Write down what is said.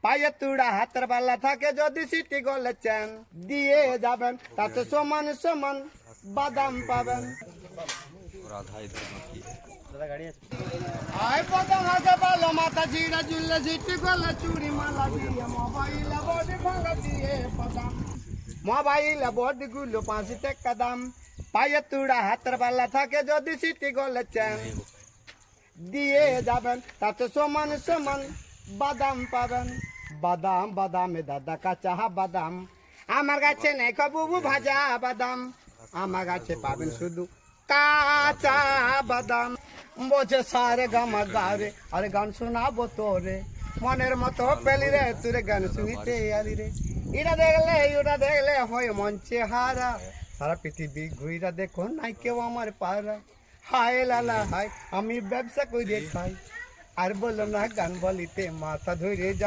পায়ে তুড়া হাতের বালা থাকে যদি সিটি গলে চেন দিয়ে যাবেন তাতে সমান সমান বাদাম পাবেন। আয় বাদাম আগে ভালো মাথা জিরা জুললে সিটি গলে চুরি মালা দিয়ে মোবাইলে বডি ভাঙা দিয়ে বাদাম মোবাইলে বডি গুলো 5 টাকা দাম। পায়ে তুড়া হাতের বালা থাকে যদি সিটি গলে চেন দিয়ে যাবেন তাতে সমান সমান বাদাম পাবেন। বাদাম বাদামে দাদা কাঁচা বাদাম আমার গাছে নেই বুবু ভাজা বাদাম আমার গাছে পাবেন শুধু কাঁচা বাদাম। বোঝে সারে গামা গারে আরে গান শোনাবো তোরে মনের মতো পেলি রে তুরে গান শুনিতে আলি রে। এটা দেখলে হয় মঞ্চে হারা সারা পৃথিবী ঘুইরা দেখো নাই কেউ আমার পারা। হায় লালা হায় আমি ব্যবসা করে খাই আর বলো না গান বলিতে মাথা ধরে যা।